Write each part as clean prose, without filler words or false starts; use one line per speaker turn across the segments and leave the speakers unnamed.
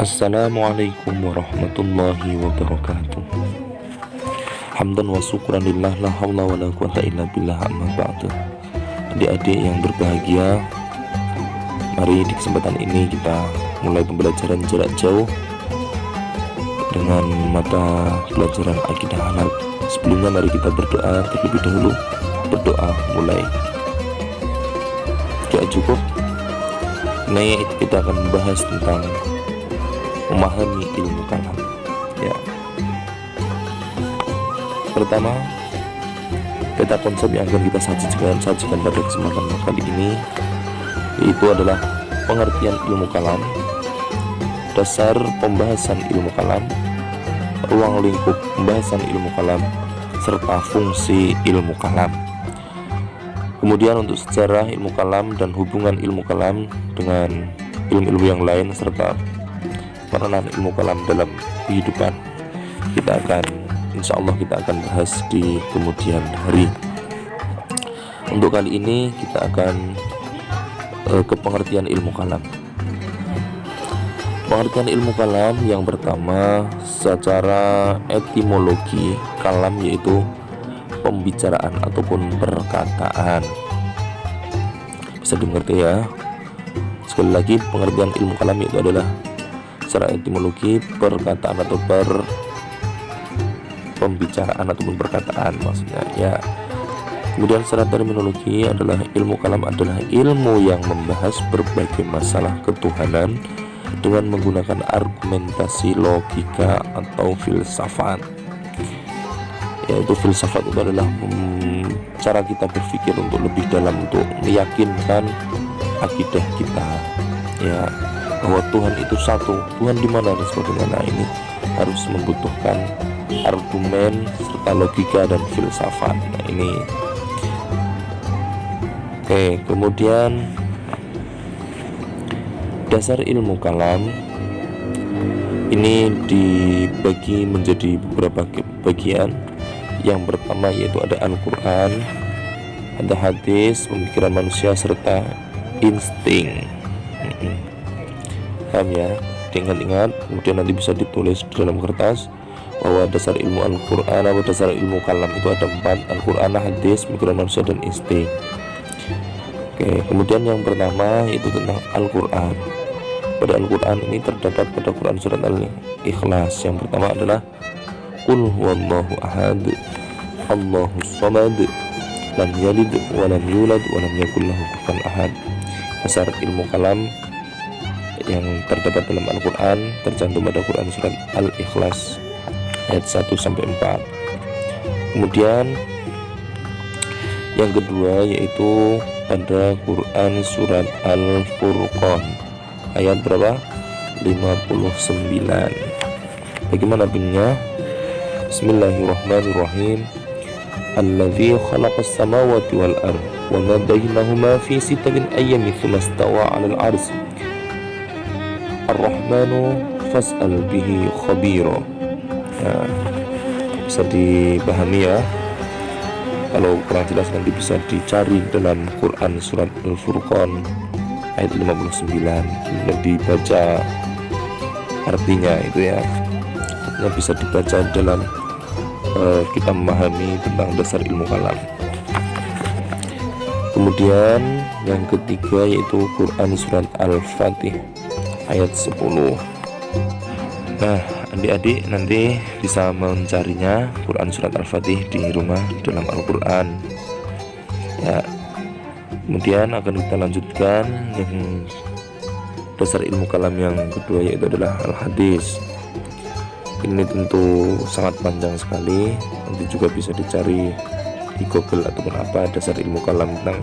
Assalamualaikum warahmatullahi wabarakatuh. Hamdan wa syukran lillah, la haula wa la quwata illa billah, amma ba'du. Adik-adik yang berbahagia, mari di kesempatan ini kita mulai pembelajaran jarak jauh dengan mata pelajaran akidah halal. Sebelumnya mari kita berdoa terlebih dahulu. Berdoa mulai. Doa cukup. Ini kita akan membahas tentang memahami ilmu kalam. Ya. Pertama, kita konsep yang akan kita sajikan pada kesempatan kali ini yaitu adalah pengertian ilmu kalam, dasar pembahasan ilmu kalam, ruang lingkup pembahasan ilmu kalam, serta fungsi ilmu kalam. Kemudian untuk sejarah ilmu kalam dan hubungan ilmu kalam dengan ilmu-ilmu yang lain serta peranan ilmu kalam dalam kehidupan, insya Allah kita akan bahas di kemudian hari. Untuk kali ini kita akan ke pengertian ilmu kalam. Pengertian ilmu kalam yang pertama secara etimologi, kalam yaitu pembicaraan ataupun perkataan. Bisa dimengerti ya. Sekali lagi, pengertian ilmu kalam itu adalah secara etimologi perkataan atau pembicaraan ataupun perkataan maksudnya ya. Kemudian secara terminologi adalah ilmu kalam adalah ilmu yang membahas berbagai masalah ketuhanan dengan menggunakan argumentasi logika atau filsafat. Yaitu filsafat itu adalah cara kita berpikir untuk lebih dalam, untuk meyakinkan akidah kita ya, bahwa Tuhan itu satu. Tuhan di mana dan sebagainya. Ini harus membutuhkan argumen serta logika dan filsafat. Nah, ini oke. Kemudian dasar ilmu kalam ini dibagi menjadi beberapa bagian. Yang pertama yaitu ada Al-Quran, ada hadis, pemikiran manusia, serta insting. Paham ya? Ingat-ingat, kemudian nanti bisa ditulis di dalam kertas bahwa dasar ilmu Al-Quran atau dasar ilmu kalam itu ada 4: Al-Quran, hadis, pemikiran manusia, dan insting. Oke, kemudian yang pertama yaitu tentang Al-Quran. Pada Al-Quran ini terdapat pada Quran surat Al-Ikhlas. Yang pertama adalah Qul huwallahu ahad, Allahus samad, lam yalid wa lam yulad wa lam yakul lahu kufuwan ahad. Dasar ilmu kalam yang terdapat dalam Al-Quran tercantum pada Quran surat Al-Ikhlas ayat 1-4. Kemudian yang kedua yaitu pada Quran surat Al-Furqan ayat berapa? 59. Bagaimana bunyinya? Bismillahirrahmanirrahim. Alladzi khalaqas samawati wal ard wa ma bainahuma fi sittatin ayyamin tsumma istawa 'alal 'arsy. Ar-Rahmanu fas'al bihi khabira. Nah, bisa dipahami ya. Kalau kurang jelas nanti bisa dicari dalam Quran surat Al-Furqan ayat 59. Kemudian dibaca artinya itu ya. Artinya bisa dibaca dalam kita memahami tentang dasar ilmu kalam. Kemudian yang ketiga yaitu Quran surat Al-Fatih ayat 10. Nah, adik-adik nanti bisa mencarinya Quran surat Al-Fatih di rumah dalam Al-Quran ya. Kemudian akan kita lanjutkan yang dasar ilmu kalam yang kedua yaitu adalah Al-Hadis. Ini tentu sangat panjang sekali, nanti juga bisa dicari di Google ataupun apa dasar ilmu kalam tentang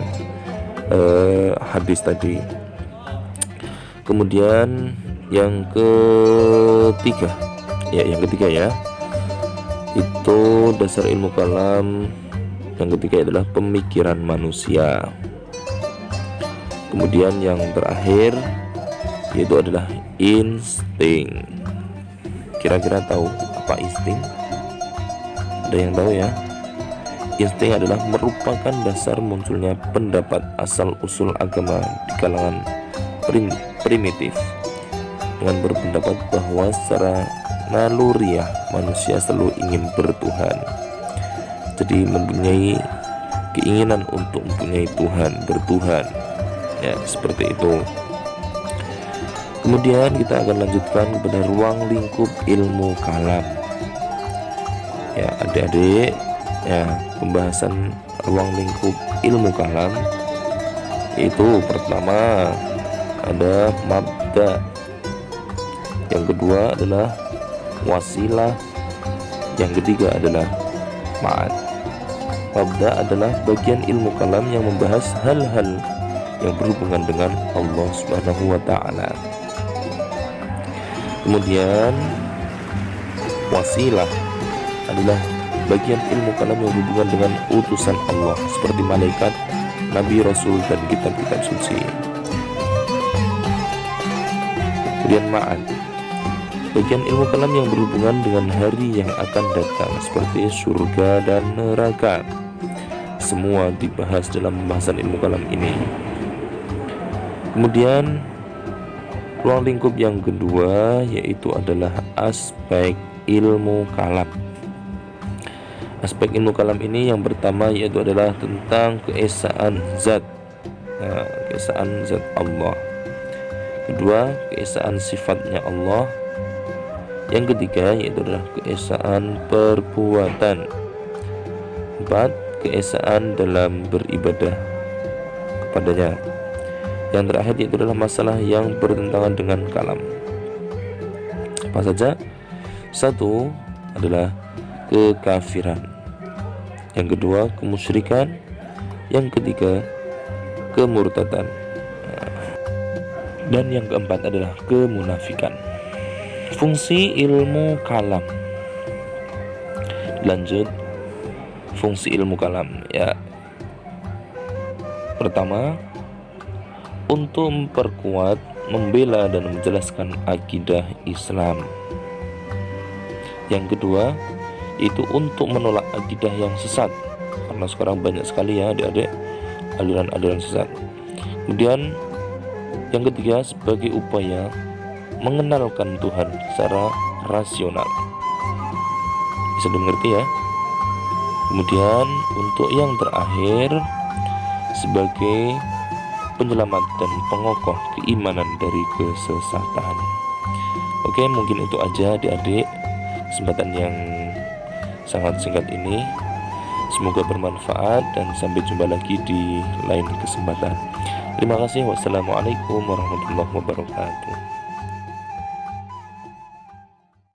hadis tadi. Kemudian yang ketiga ya, itu dasar ilmu kalam yang ketiga adalah pemikiran manusia. Kemudian yang terakhir yaitu adalah insting. Kira-kira tahu apa insting? Ada yang tahu ya? Insting adalah merupakan dasar munculnya pendapat asal-usul agama di kalangan primitif. dengan berpendapat bahwa secara naluriah manusia selalu ingin bertuhan. Jadi mempunyai keinginan untuk mempunyai Tuhan, bertuhan. Ya, seperti itu. Kemudian kita akan lanjutkan kepada ruang lingkup ilmu kalam. Ya, adik-adik, ya, pembahasan ruang lingkup ilmu kalam itu pertama ada mabda, yang kedua adalah wasilah, yang ketiga adalah ma'ad. Mabda adalah bagian ilmu kalam yang membahas hal-hal yang berhubungan dengan Allah Subhanahu wa ta'ala. Kemudian wasilah adalah bagian ilmu kalam yang berhubungan dengan utusan Allah seperti malaikat, nabi, rasul, dan kitab-kitab suci. Kemudian ma'ad, bagian ilmu kalam yang berhubungan dengan hari yang akan datang seperti surga dan neraka. Semua dibahas dalam pembahasan ilmu kalam ini. Kemudian ruang lingkup yang kedua yaitu adalah aspek ilmu kalam. Aspek ilmu kalam ini yang pertama yaitu adalah tentang keesaan zat, keesaan zat Allah. Kedua, keesaan sifatnya Allah. Yang ketiga yaitu adalah keesaan perbuatan. Empat, keesaan dalam beribadah kepadanya. Yang terakhir yaitu adalah masalah yang bertentangan dengan kalam. Apa saja? Satu adalah kekafiran, yang kedua kemusyrikan, yang ketiga kemurtadan, dan yang keempat adalah kemunafikan. Fungsi ilmu kalam. Lanjut, fungsi ilmu kalam ya. Pertama, untuk memperkuat, membela, dan menjelaskan akidah Islam. Yang kedua, itu untuk menolak akidah yang sesat, karena sekarang banyak sekali ya adik-adik aliran-aliran sesat. Kemudian yang ketiga, sebagai upaya mengenalkan Tuhan secara rasional. Bisa dimengerti ya. Kemudian untuk yang terakhir, sebagai penyelamat dan pengokoh keimanan dari kesesatan. Oke, mungkin itu aja adik-adik kesempatan yang sangat singkat ini. Semoga bermanfaat dan sampai jumpa lagi di lain kesempatan. Terima kasih. Wassalamualaikum warahmatullahi wabarakatuh.